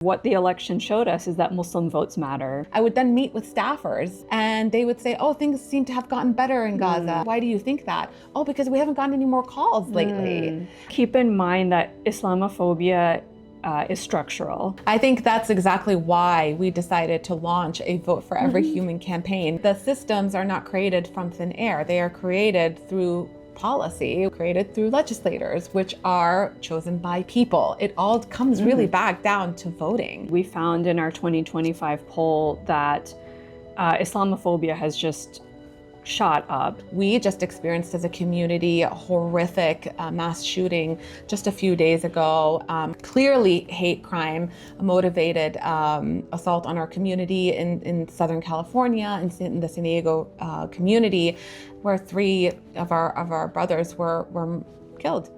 What the election showed us is that Muslim votes matter. I would then meet with staffers and they would say, oh, things seem to have gotten better in Gaza. Why do you think that? Oh, because we haven't gotten any more calls lately. Keep in mind that Islamophobia is structural. I think that's exactly why we decided to launch a Vote for Every Human campaign. The systems are not created from thin air. They are created through policy, created through legislators, which are chosen by people. It all comes really back down to voting. We found in our 2025 poll that Islamophobia has just shot up. We just experienced as a community a horrific mass shooting just a few days ago. Clearly hate crime motivated assault on our community in Southern California, in the San Diego community, where 3 of our brothers were killed.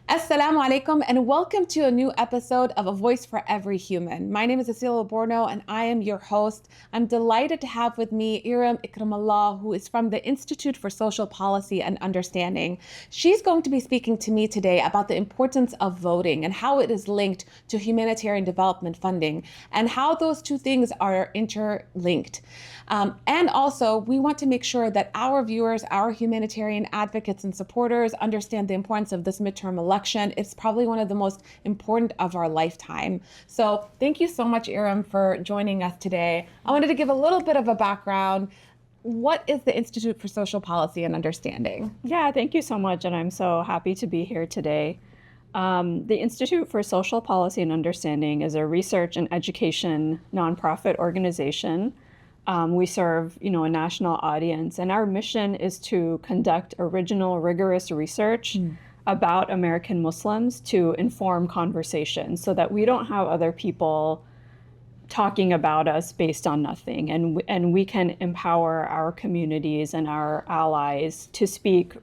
Assalamu alaikum and welcome to a new episode of A Voice for Every Human. My name is Cecilia Borno and I am your host. I'm delighted to have with me Erum Ikramullah, who is from the Institute for Social Policy and Understanding. She's going to be speaking to me today about the importance of voting and how it is linked to humanitarian development funding and how those two things are interlinked. And also, we want to make sure that our viewers, our humanitarian advocates and supporters understand the importance of this midterm election. It's probably one of the most important of our lifetime. So thank you so much, Erum, for joining us today. I wanted to give a little bit of a background. What is the Institute for Social Policy and Understanding? Yeah, thank you so much. And I'm so happy to be here today. The Institute for Social Policy and Understanding is a research and education nonprofit organization. We serve, a national audience, and our mission is to conduct original, rigorous research about American Muslims to inform conversation so that we don't have other people talking about us based on nothing, and we can empower our communities and our allies to speak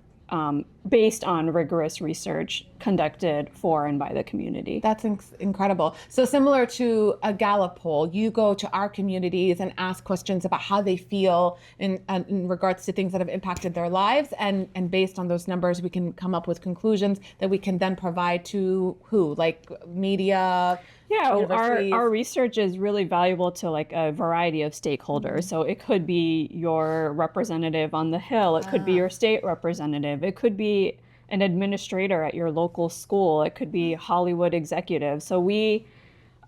based on rigorous research conducted for and by the community. That's incredible. So similar to a Gallup poll, you go to our communities and ask questions about how they feel in regards to things that have impacted their lives. And based on those numbers, we can come up with conclusions that we can then provide to who? Like media? Yeah, our research is really valuable to like a variety of stakeholders. So it could be your representative on the Hill, it could be your state representative, it could be an administrator at your local school, it could be Hollywood executives. So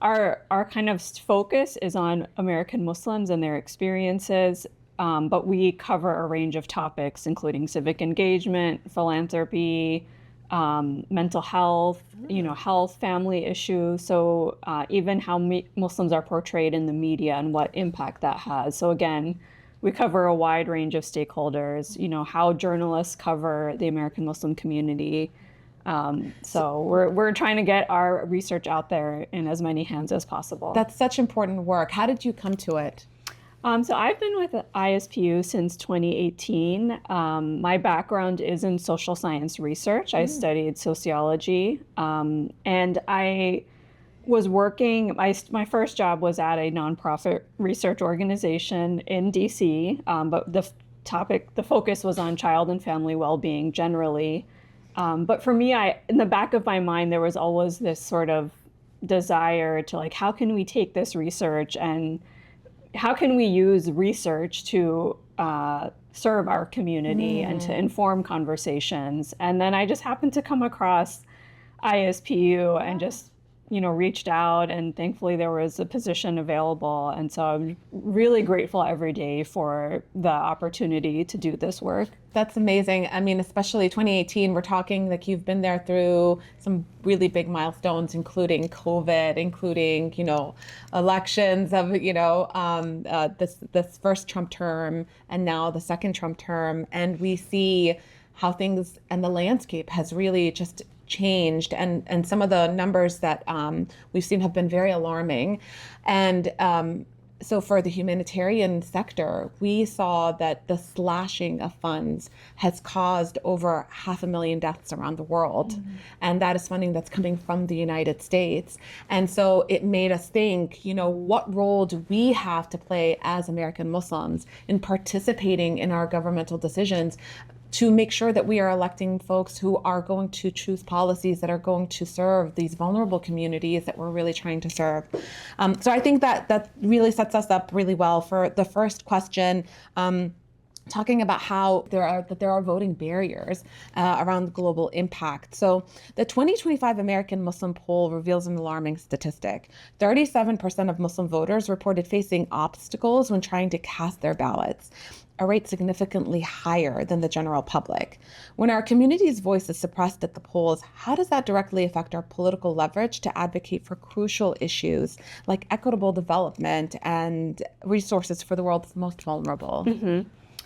our kind of focus is on American Muslims and their experiences, but we cover a range of topics, including civic engagement, philanthropy, mental health, health, family issues. So even how Muslims are portrayed in the media and what impact that has. So again, we cover a wide range of stakeholders, how journalists cover the American Muslim community. So we're trying to get our research out there in as many hands as possible. That's such important work. How did you come to it? So I've been with ISPU since 2018. My background is in social science research. I studied sociology, and I was working, my first job was at a nonprofit research organization in DC, but the focus was on child and family well-being generally. But for me, in the back of my mind, there was always this sort of desire to like, how can we take this research and how can we use research to serve our community and to inform conversations? And then I just happened to come across ISPU and just, reached out, and thankfully there was a position available. And so I'm really grateful every day for the opportunity to do this work. That's amazing. I mean, especially 2018, we're talking like you've been there through some really big milestones, including COVID, including, elections of, this first Trump term and now the second Trump term. And we see how things and the landscape has really just changed, and some of the numbers that we've seen have been very alarming. And so for the humanitarian sector, we saw that the slashing of funds has caused over 500,000 deaths around the world. And that is funding that's coming from the United States. And so it made us think, what role do we have to play as American Muslims in participating in our governmental decisions, to make sure that we are electing folks who are going to choose policies that are going to serve these vulnerable communities that we're really trying to serve. So I think that really sets us up really well for the first question. Talking about how there are voting barriers around global impact. So the 2025 American Muslim poll reveals an alarming statistic. 37% of Muslim voters reported facing obstacles when trying to cast their ballots, a rate significantly higher than the general public. When our community's voice is suppressed at the polls, how does that directly affect our political leverage to advocate for crucial issues like equitable development and resources for the world's most vulnerable? Mm-hmm.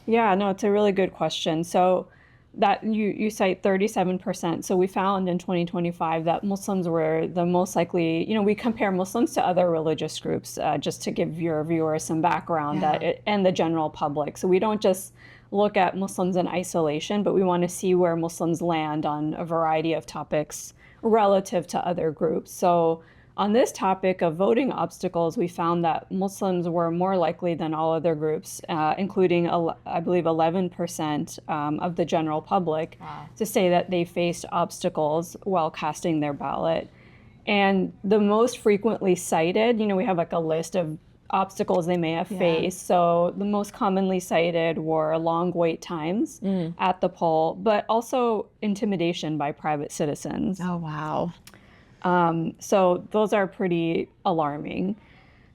Yeah, no, it's a really good question. So that you cite 37%. So we found in 2025 that Muslims were the most likely, we compare Muslims to other religious groups, just to give your viewers some background and the general public. So we don't just look at Muslims in isolation, but we want to see where Muslims land on a variety of topics relative to other groups. So on this topic of voting obstacles, we found that Muslims were more likely than all other groups, including, I believe, 11% of the general public, to say that they faced obstacles while casting their ballot. And the most frequently cited, we have like a list of obstacles they may have faced. So the most commonly cited were long wait times at the poll, but also intimidation by private citizens. Oh, wow. So those are pretty alarming.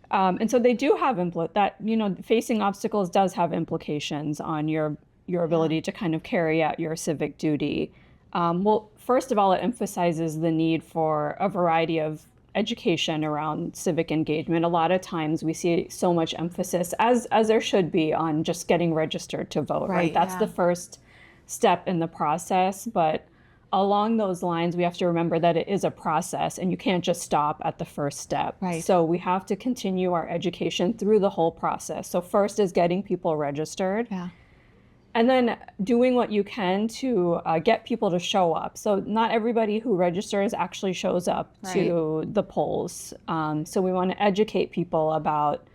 And so they do have facing obstacles does have implications on your ability to kind of carry out your civic duty. Well, first of all, it emphasizes the need for a variety of education around civic engagement. A lot of times we see so much emphasis, as there should be, on just getting registered to vote, right? That's the first step in the process, but along those lines, we have to remember that it is a process and you can't just stop at the first step. Right. So we have to continue our education through the whole process. So first is getting people registered. Yeah. And then doing what you can to get people to show up. So not everybody who registers actually shows up to the polls. So we want to educate people about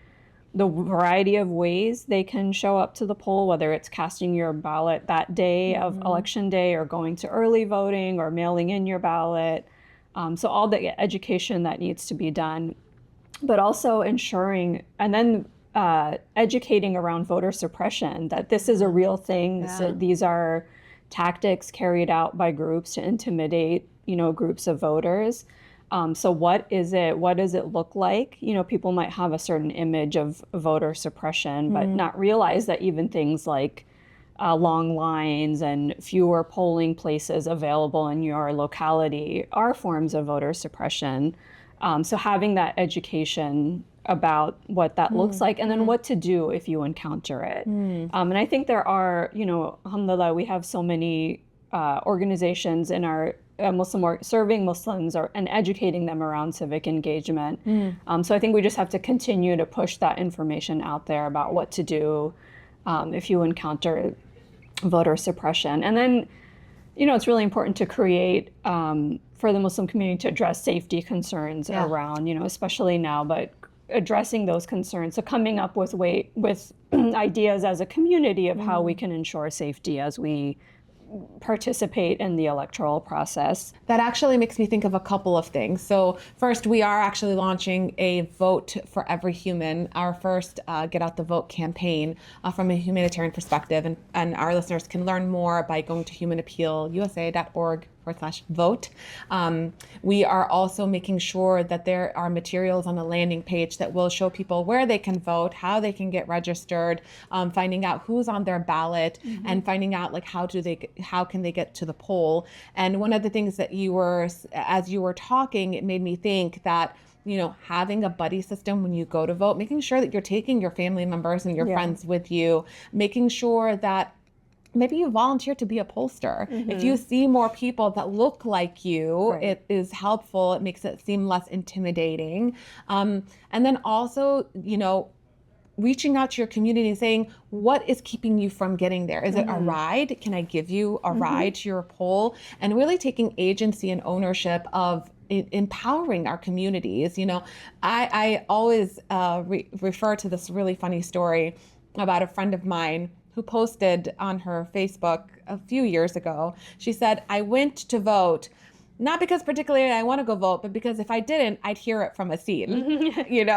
the variety of ways they can show up to the poll, whether it's casting your ballot that day of election day or going to early voting or mailing in your ballot. So all the education that needs to be done, but also ensuring and then educating around voter suppression, that this is a real thing. So these are tactics carried out by groups to intimidate, groups of voters. So what is it? What does it look like? People might have a certain image of voter suppression, but not realize that even things like long lines and fewer polling places available in your locality are forms of voter suppression. So having that education about what that looks like and then what to do if you encounter it. And I think there are, alhamdulillah, we have so many organizations in our serving Muslims and educating them around civic engagement. So I think we just have to continue to push that information out there about what to do if you encounter voter suppression. And then, it's really important to create for the Muslim community to address safety concerns around, especially now, but addressing those concerns. So coming up with ideas as a community of how we can ensure safety as we participate in the electoral process. That actually makes me think of a couple of things. So first, we are actually launching a Vote for Every Human, our first Get Out the Vote campaign from a humanitarian perspective. And our listeners can learn more by going to humanappealusa.org/vote. We are also making sure that there are materials on a landing page that will show people where they can vote, how they can get registered, finding out who's on their ballot, and finding out how can they get to the poll. And one of the things that as you were talking, it made me think that having a buddy system when you go to vote, making sure that you're taking your family members and your friends with you, making sure that maybe you volunteer to be a pollster. If you see more people that look like you, it is helpful. It makes it seem less intimidating. And then also, reaching out to your community and saying, what is keeping you from getting there? Is it a ride? Can I give you a ride to your poll? And really taking agency and ownership of empowering our communities. I always refer to this really funny story about a friend of mine who posted on her Facebook a few years ago. She said, I went to vote, not because particularly I want to go vote, but because if I didn't, I'd hear it from Asil.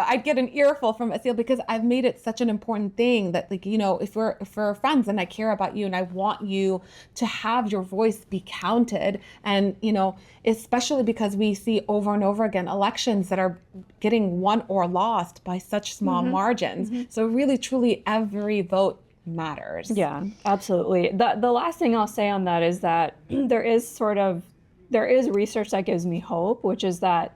I'd get an earful from Asil because I've made it such an important thing that, like, if we're friends and I care about you and I want you to have your voice be counted. And, especially because we see over and over again elections that are getting won or lost by such small margins. So really, truly, every vote matters. Yeah, absolutely. The last thing I'll say on that is that there is research that gives me hope, which is that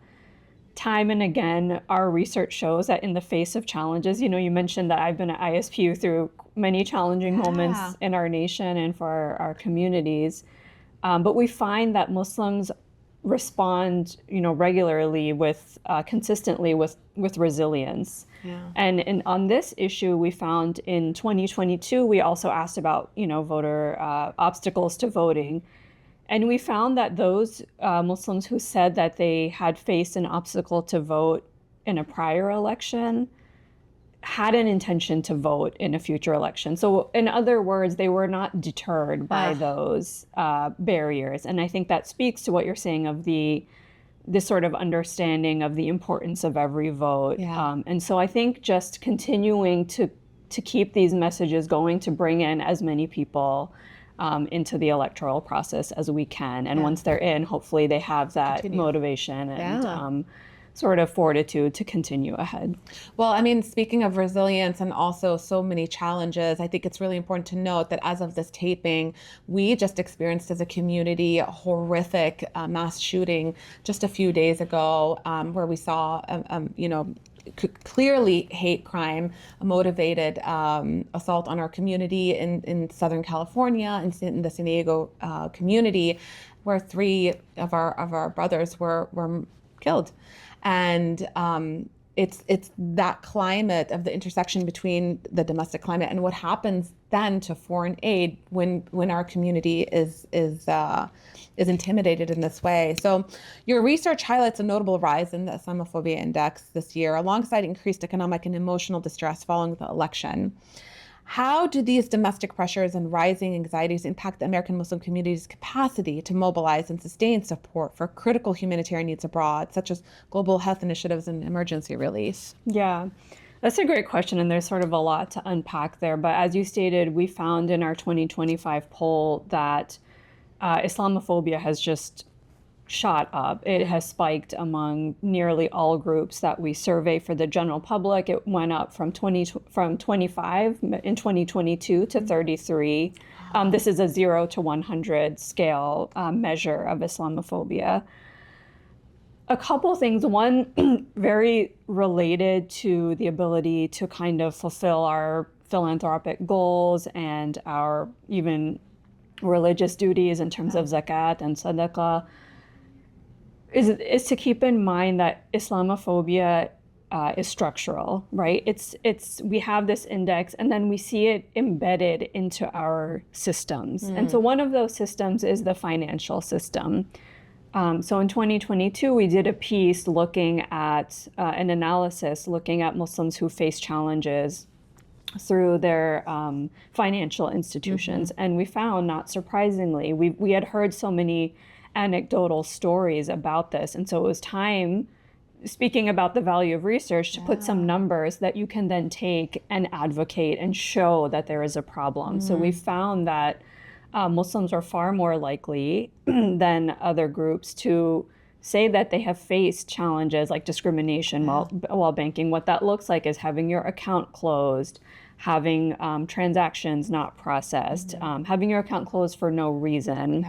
time and again, our research shows that in the face of challenges, you mentioned that I've been at ISPU through many challenging moments in our nation and for our communities. But we find that Muslims respond, regularly consistently with resilience. Yeah. And on this issue, we found in 2022, we also asked about, voter obstacles to voting. And we found that those Muslims who said that they had faced an obstacle to vote in a prior election had an intention to vote in a future election. So in other words, they were not deterred by those barriers. And I think that speaks to what you're saying of this sort of understanding of the importance of every vote. Yeah. And so I think just continuing to keep these messages going, to bring in as many people into the electoral process as we can. And once they're in, hopefully they have that motivation and sort of fortitude to continue ahead. Well, I mean, speaking of resilience and also so many challenges, I think it's really important to note that as of this taping, we just experienced as a community a horrific mass shooting just a few days ago, where we saw, clearly hate crime motivated assault on our community in Southern California, in the San Diego community, where 3 of our brothers were killed. And it's that climate of the intersection between the domestic climate and what happens then to foreign aid when our community is intimidated in this way. So your research highlights a notable rise in the Islamophobia index this year, alongside increased economic and emotional distress following the election. How do these domestic pressures and rising anxieties impact the American Muslim community's capacity to mobilize and sustain support for critical humanitarian needs abroad, such as global health initiatives and emergency relief? Yeah, that's a great question, and there's sort of a lot to unpack there. But as you stated, we found in our 2025 poll that Islamophobia has just shot up. It has spiked among nearly all groups that we survey for the general public. It went up from 25 in 2022 to 33. This is a 0 to 100 scale measure of Islamophobia. A couple things. One, very related to the ability to kind of fulfill our philanthropic goals and our even religious duties in terms of zakat and sadaqah, is to keep in mind that Islamophobia is structural, right? We have this index and then we see it embedded into our systems. And so one of those systems is the financial system. So in 2022, we did a piece looking at an analysis, looking at Muslims who face challenges through their financial institutions. And we found, not surprisingly, we had heard so many anecdotal stories about this. And so it was time, speaking about the value of research, to put some numbers that you can then take and advocate and show that there is a problem. So we found that Muslims are far more likely than other groups to say that they have faced challenges like discrimination while banking. What that looks like is having your account closed, having transactions not processed, having your account closed for no reason.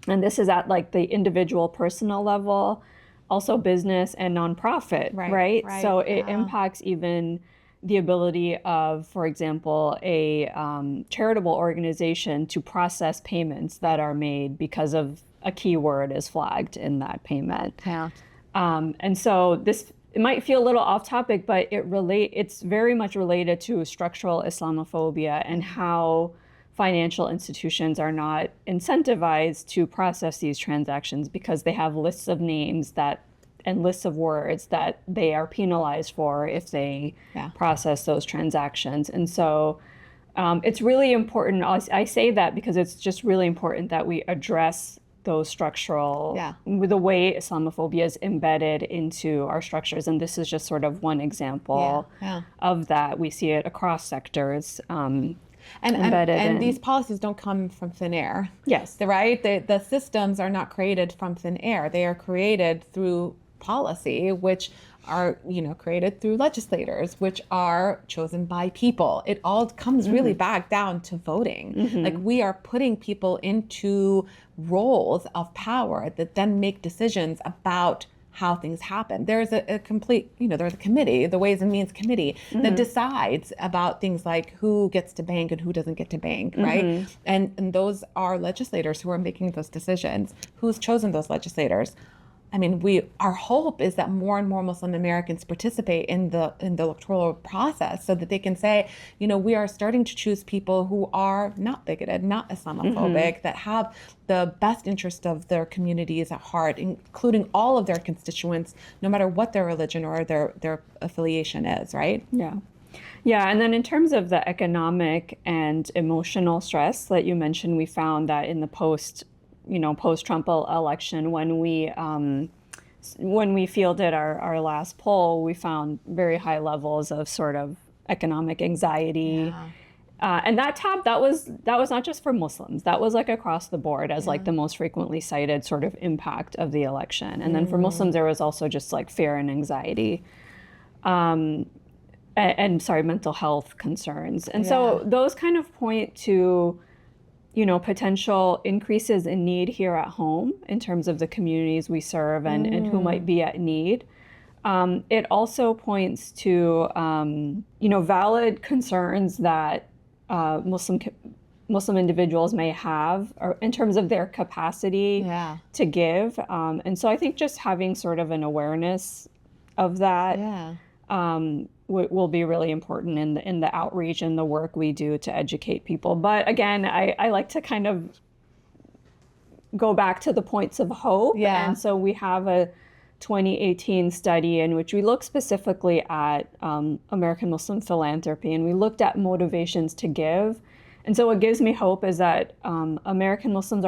And this is at like the individual personal level, also business and nonprofit, right? So it impacts even the ability of, for example, a charitable organization to process payments that are made because of a keyword is flagged in that payment. And so it might feel a little off topic, but it's very much related to structural Islamophobia and how financial institutions are not incentivized to process these transactions because they have lists of names and lists of words that they are penalized for if they process those transactions. And so It's really important. I say that because it's just really important that we address those structural, with the way Islamophobia is embedded into our structures. And this is just sort of one example of that. We see it across sectors. And these policies don't come from thin air. Yes. Right? The systems are not created from thin air. They are created through policy, which are, created through legislators, which are chosen by people. It all comes really back down to voting. Like, we are putting people into roles of power that then make decisions about how things happen. There's a complete, there's a committee, the Ways and Means Committee, that decides about things like who gets to bank and who doesn't get to bank, right? And those are legislators who are making those decisions. Who's chosen those legislators? I mean, our hope is that more and more Muslim Americans participate in the electoral process so that they can say, we are starting to choose people who are not bigoted, not Islamophobic, that have the best interest of their communities at heart, including all of their constituents, no matter what their religion or their affiliation is, right? Yeah. Yeah, and then in terms of the economic and emotional stress that you mentioned, we found that in the post-Trump election, when we fielded our last poll, we found very high levels of sort of economic anxiety. And that was not just for Muslims. That was like across the board as like the most frequently cited sort of impact of the election. And then for Muslims, there was also just like fear and anxiety. Mental health concerns. And so those kind of point to potential increases in need here at home in terms of the communities we serve and who might be at need. It also points to, valid concerns that Muslim individuals may have or in terms of their capacity to give. And so I think just having sort of an awareness of that will be really important in the outreach and the work we do to educate people. But again, I like to kind of go back to the points of hope. And so we have a 2018 study in which we look specifically at American Muslim philanthropy, and we looked at motivations to give. And so what gives me hope is that American Muslims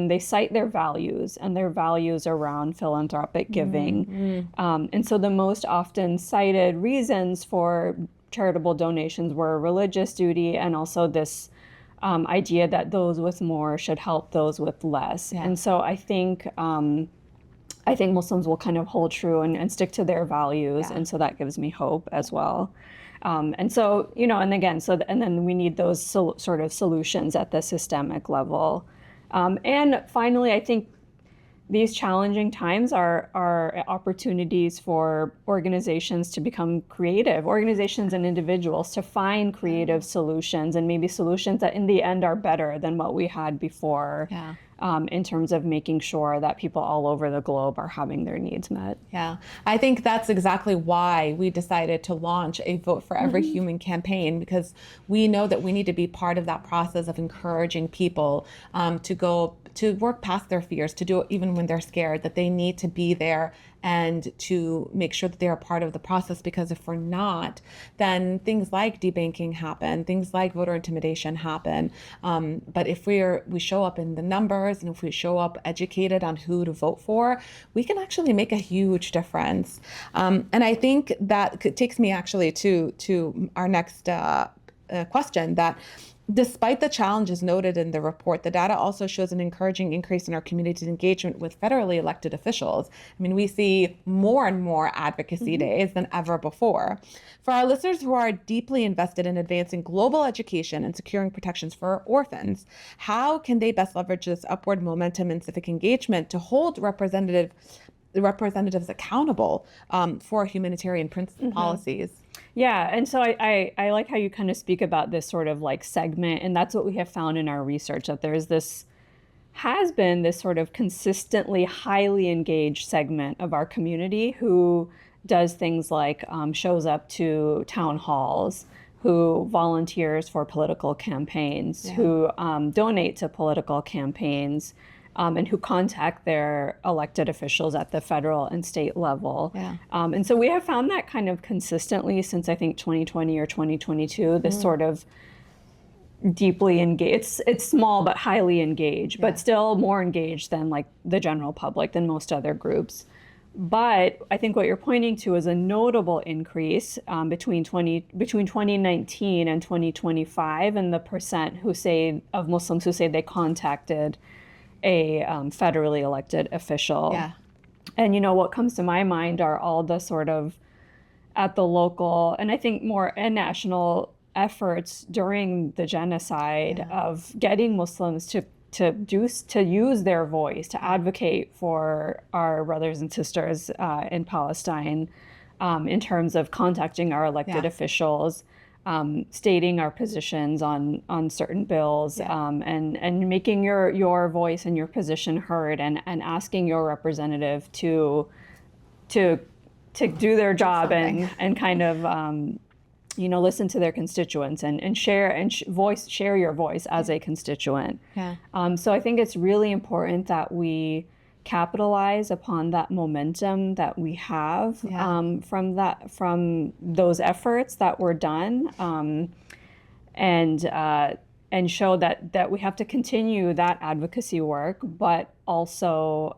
they cite their values and their values around philanthropic giving. And so the most often cited reasons for charitable donations were religious duty and also this idea that those with more should help those with less. And so I think Muslims will kind of hold true and stick to their values. And so that gives me hope as well. And so, and again, and then we need those sort of solutions at the systemic level. And finally, I think these challenging times are opportunities for organizations to become creative, organizations and individuals to find creative solutions, and maybe solutions that in the end are better than what we had before. In terms of making sure that people all over the globe are having their needs met. Yeah, I think that's exactly why we decided to launch a Vote for Every Human campaign, because we know that we need to be part of that process of encouraging people to work past their fears, to do it even when they're scared, that they need to be there and to make sure that they are part of the process, because if we're not, then things like debanking happen, things like voter intimidation happen. But if we show up in the numbers and if we show up educated on who to vote for, we can actually make a huge difference. And I think that takes me actually to our next question, that despite the challenges noted in the report, the data also shows an encouraging increase in our community's engagement with federally elected officials. I mean, we see more and more advocacy days than ever before. For our listeners who are deeply invested in advancing global education and securing protections for orphans, how can they best leverage this upward momentum in civic engagement to hold representatives accountable for humanitarian policies? Yeah, and so I like how you kind of speak about this sort of like segment, and that's what we have found in our research, that has been this sort of consistently highly engaged segment of our community who does things like shows up to town halls, who volunteers for political campaigns, who donate to political campaigns, and who contact their elected officials at the federal and state level. And so we have found that kind of consistently since I think 2020 or 2022, this sort of deeply engaged. It's small but highly engaged, but still more engaged than like the general public, than most other groups. But I think what you're pointing to is a notable increase between 2019 and 2025 in the percent who say of Muslims who say they contacted a federally elected official. Yeah. And what comes to my mind are all the sort of at the local and I think more and national efforts during the genocide of getting Muslims to use their voice, to advocate for our brothers and sisters in Palestine, in terms of contacting our elected officials, stating our positions on certain bills, and making your voice and your position heard, and asking your representative to do their job and kind of listen to their constituents and share your voice as a constituent. So I think it's really important that we capitalize upon that momentum that we have from those efforts that were done, and show that we have to continue that advocacy work, but also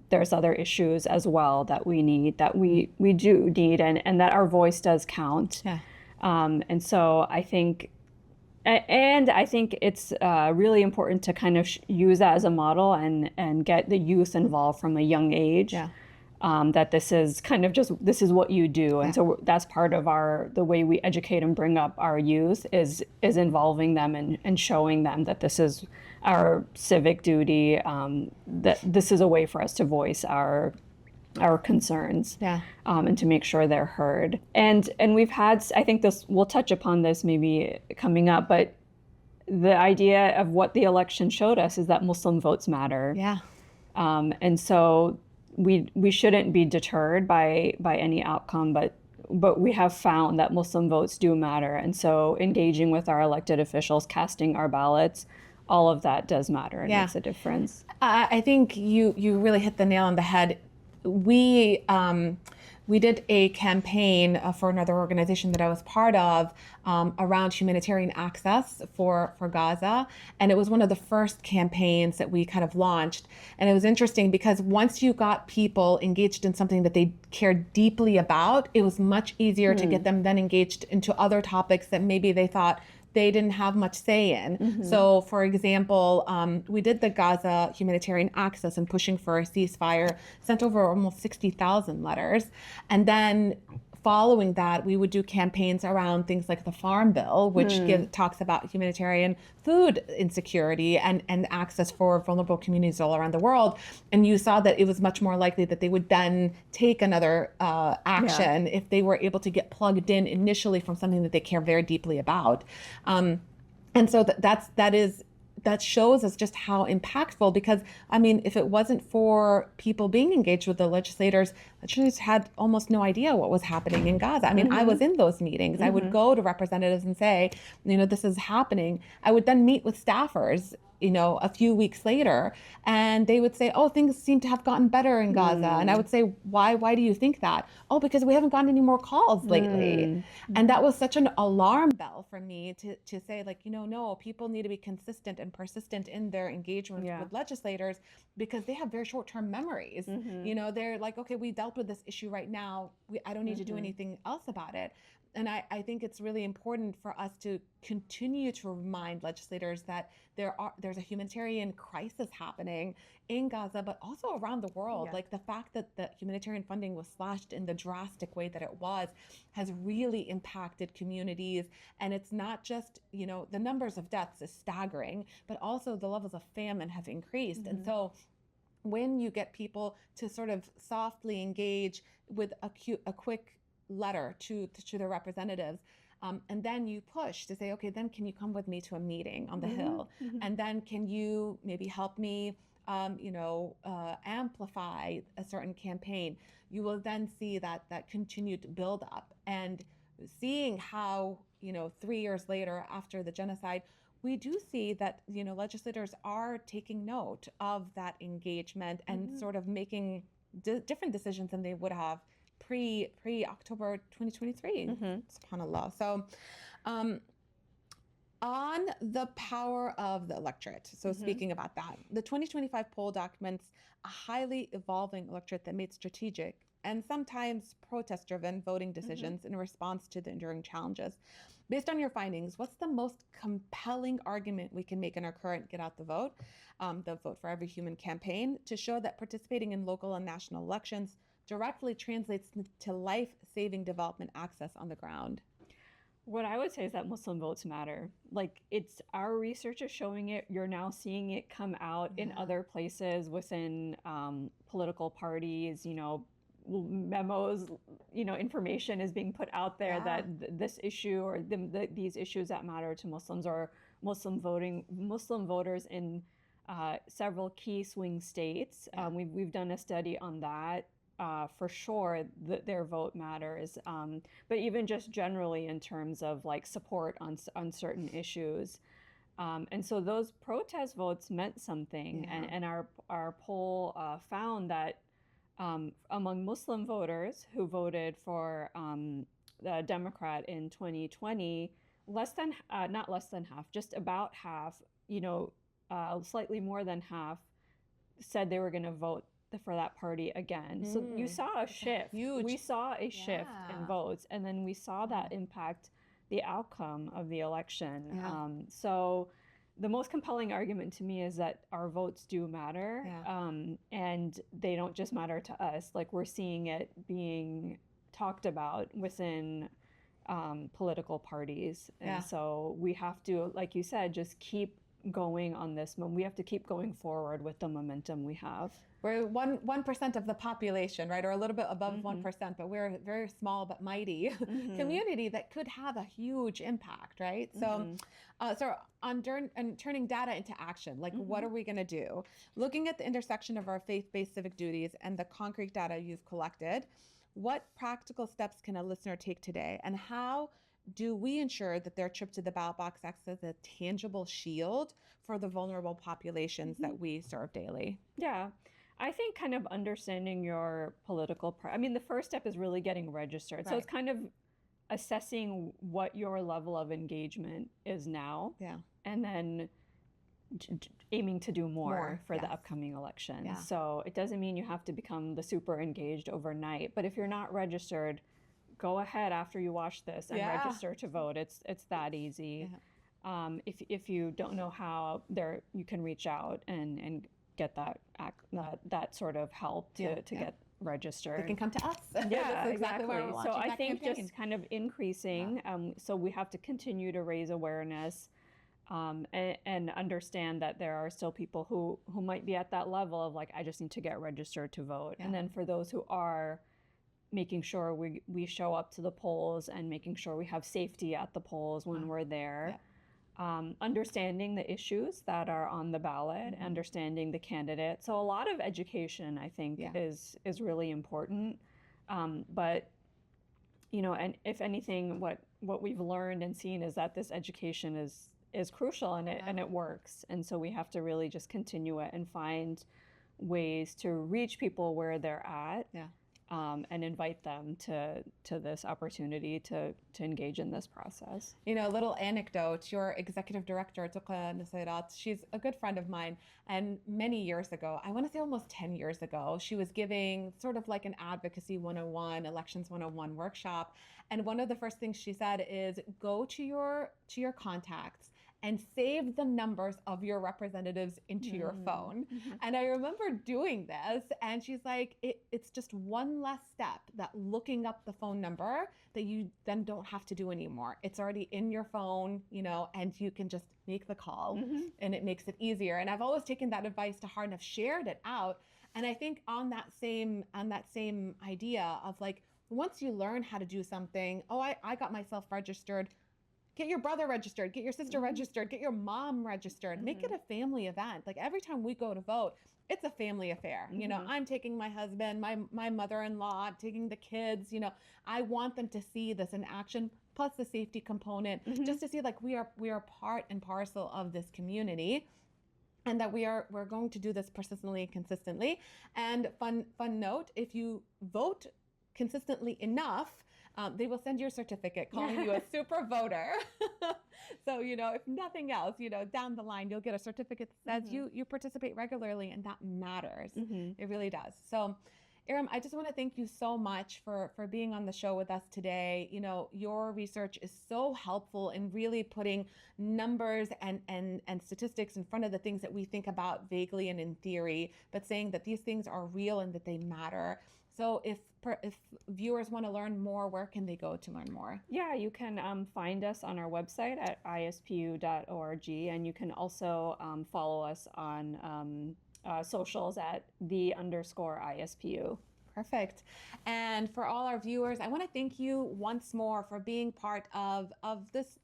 there's other issues as well that we do need, and that our voice does count. And so I think it's really important to kind of use that as a model and get the youth involved from a young age. That this is what you do, and so that's part of the way we educate and bring up our youth is involving them and showing them that this is our civic duty, that this is a way for us to voice our concerns, and to make sure they're heard. And we've had, I think we'll touch upon this maybe coming up, but the idea of what the election showed us is that Muslim votes matter. And so we shouldn't be deterred by any outcome, but we have found that Muslim votes do matter. And so engaging with our elected officials, casting our ballots, all of that does matter and makes a difference. I think you really hit the nail on the head. We did a campaign for another organization that I was part of around humanitarian access for Gaza. And it was one of the first campaigns that we kind of launched. And it was interesting because once you got people engaged in something that they cared deeply about, it was much easier to get them then engaged into other topics that maybe they thought they didn't have much say in. So, for example, we did the Gaza humanitarian access and pushing for a ceasefire, sent over almost 60,000 letters. And then following that, we would do campaigns around things like the Farm Bill, which talks about humanitarian food insecurity and access for vulnerable communities all around the world. And you saw that it was much more likely that they would then take another action if they were able to get plugged in initially from something that they care very deeply about. And so that shows us just how impactful, because I mean, if it wasn't for people being engaged with the legislators had almost no idea what was happening in Gaza. I mean, I was in those meetings. I would go to representatives and say, this is happening. I would then meet with staffers, a few weeks later, and they would say, oh, things seem to have gotten better in Gaza. And I would say, why do you think that? Oh, because we haven't gotten any more calls lately. And that was such an alarm bell for me to say, like, no, people need to be consistent and persistent in their engagement with legislators, because they have very short-term memories. They're like, okay, we dealt with this issue right now. I don't need to do anything else about it. And I think it's really important for us to continue to remind legislators that there's a humanitarian crisis happening in Gaza, but also around the world. Like the fact that the humanitarian funding was slashed in the drastic way that it was has really impacted communities. And it's not just, the numbers of deaths is staggering, but also the levels of famine have increased. And so when you get people to sort of softly engage with a quick letter to their representatives, and then you push to say, okay, then can you come with me to a meeting on the Hill? And then can you maybe help me amplify a certain campaign? You will then see that continued build up, and seeing how 3 years later after the genocide, we do see that legislators are taking note of that engagement and sort of making different decisions than they would have pre October 2023. SubhanAllah. So On the power of the electorate. So speaking about that, the 2025 poll documents a highly evolving electorate that made strategic and sometimes protest-driven voting decisions in response to the enduring challenges. Based on your findings, what's the most compelling argument we can make in our current Get Out the Vote for Every Human campaign to show that participating in local and national elections directly translates to life-saving development access on the ground? What I would say is that Muslim votes matter. Like, it's our research is showing it. You're now seeing it come out in other places within political parties, memos, information is being put out there that this issue or these issues that matter to Muslims or Muslim voters in several key swing states. We've done a study on that. For sure that their vote matters, but even just generally in terms of like support on certain issues, and so those protest votes meant something, and our poll found that among Muslim voters who voted for the Democrat in 2020, not less than half, just about half, slightly more than half said they were going to vote for that party again. So you saw a shift. We saw a shift in votes, and then we saw that impact the outcome of the election. So the most compelling argument to me is that our votes do matter, and they don't just matter to us. Like, we're seeing it being talked about within political parties. And so we have to, like you said, just keep going on this. We have to keep going forward with the momentum we have. We're 1% of the population, right? Or a little bit above 1%, but we're a very small but mighty community that could have a huge impact, right? So, on turning data into action, like what are we going to do? Looking at the intersection of our faith-based civic duties and the concrete data you've collected, what practical steps can a listener take today, and how do we ensure that their trip to the ballot box acts as a tangible shield for the vulnerable populations that we serve daily? Yeah, I think kind of understanding your political, the first step is really getting registered. Right. So it's kind of assessing what your level of engagement is now. Yeah. And then aiming to do more for the upcoming election. Yeah. So it doesn't mean you have to become the super engaged overnight, but if you're not registered, go ahead after you watch this and register to vote. It's that easy. Yeah. If you don't know how, you can reach out and get that sort of help to get registered. They can come to us. Yeah, exactly. So I think just kind of increasing. So we have to continue to raise awareness and understand that there are still people who might be at that level of like, I just need to get registered to vote. And then for those who are, making sure we show up to the polls and making sure we have safety at the polls when we're there. Understanding the issues that are on the ballot, understanding the candidate. So a lot of education, I think, is really important. But, and if anything, what we've learned and seen is that this education is crucial and it works. And so we have to really just continue it and find ways to reach people where they're at. Yeah. And invite them to this opportunity to engage in this process. A little anecdote, your executive director, Tuqa Nusayrat, she's a good friend of mine. And many years ago, I want to say almost 10 years ago, she was giving sort of like an Advocacy 101, Elections 101 workshop. And one of the first things she said is go to your contacts and save the numbers of your representatives into your phone. And I remember doing this, and she's like, it's just one less step, that looking up the phone number that you then don't have to do anymore. It's already in your phone, and you can just make the call, and it makes it easier. And I've always taken that advice to heart, and I've shared it out. And I think on that same idea of like, once you learn how to do something, I got myself registered, get your brother registered, get your sister registered, get your mom registered, make it a family event. Like every time we go to vote, it's a family affair. I'm taking my husband, my mother-in-law, I'm taking the kids, I want them to see this in action, plus the safety component, just to see like we are part and parcel of this community. And that we're going to do this persistently and consistently. And fun note, if you vote consistently enough, they will send you a certificate calling you a super voter. So, if nothing else, down the line, you'll get a certificate that says you participate regularly, and that matters. It really does. So, Erum, I just want to thank you so much for being on the show with us today. Your research is so helpful in really putting numbers and statistics in front of the things that we think about vaguely and in theory, but saying that these things are real and that they matter. So if viewers want to learn more, where can they go to learn more? Yeah, you can find us on our website at ispu.org, and you can also follow us on socials at _ISPU. Perfect. And for all our viewers, I want to thank you once more for being part of this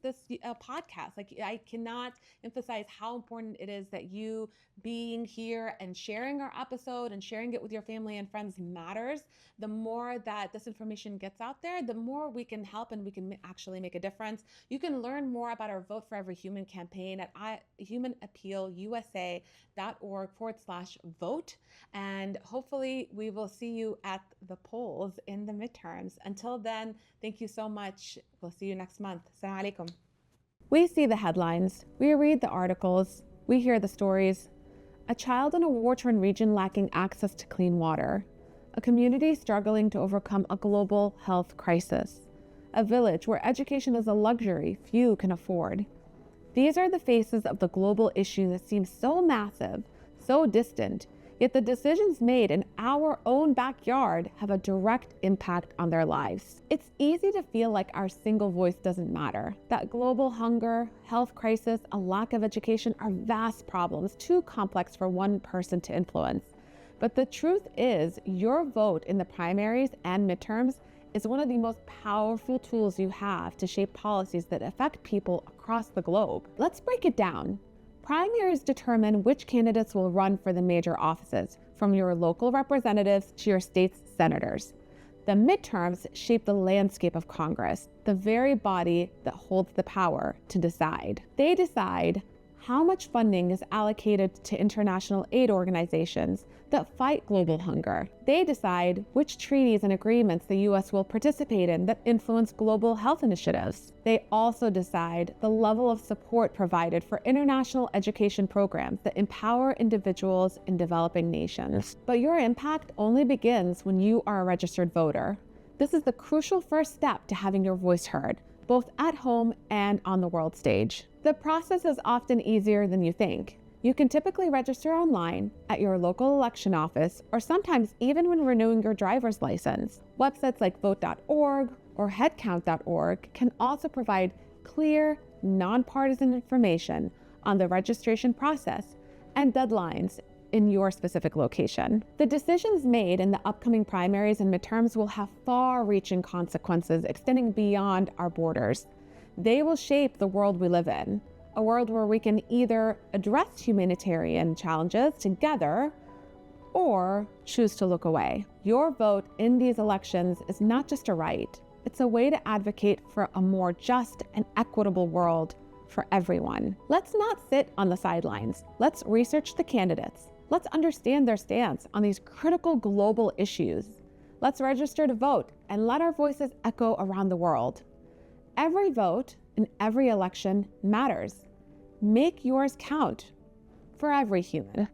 podcast. Like, I cannot emphasize how important it is that you being here and sharing our episode and sharing it with your family and friends matters. The more that this information gets out there, the more we can help and we can actually make a difference. You can learn more about our Vote for Every Human campaign at humanappealusa.org/vote. And hopefully we will see you at the polls in the midterms. Until then, thank you so much. We'll see you next month. Assalamu alaikum. We see the headlines, we read the articles, we hear the stories. A child in a war-torn region lacking access to clean water. A community struggling to overcome a global health crisis. A village where education is a luxury few can afford. These are the faces of the global issue that seem so massive, so distant, yet the decisions made in our own backyard have a direct impact on their lives. It's easy to feel like our single voice doesn't matter, that global hunger, health crisis, a lack of education are vast problems, too complex for one person to influence. But the truth is, your vote in the primaries and midterms is one of the most powerful tools you have to shape policies that affect people across the globe. Let's break it down. Primaries determine which candidates will run for the major offices, from your local representatives to your state's senators. The midterms shape the landscape of Congress, the very body that holds the power to decide. They decide how much funding is allocated to international aid organizations that fight global hunger. They decide which treaties and agreements the U.S. will participate in that influence global health initiatives. They also decide the level of support provided for international education programs that empower individuals in developing nations. But your impact only begins when you are a registered voter. This is the crucial first step to having your voice heard, both at home and on the world stage. The process is often easier than you think. You can typically register online at your local election office, or sometimes even when renewing your driver's license. Websites like vote.org or headcount.org can also provide clear, nonpartisan information on the registration process and deadlines in your specific location. The decisions made in the upcoming primaries and midterms will have far-reaching consequences extending beyond our borders. They will shape the world we live in, a world where we can either address humanitarian challenges together or choose to look away. Your vote in these elections is not just a right, it's a way to advocate for a more just and equitable world for everyone. Let's not sit on the sidelines. Let's research the candidates. Let's understand their stance on these critical global issues. Let's register to vote and let our voices echo around the world. Every vote in every election matters. Make yours count for every human.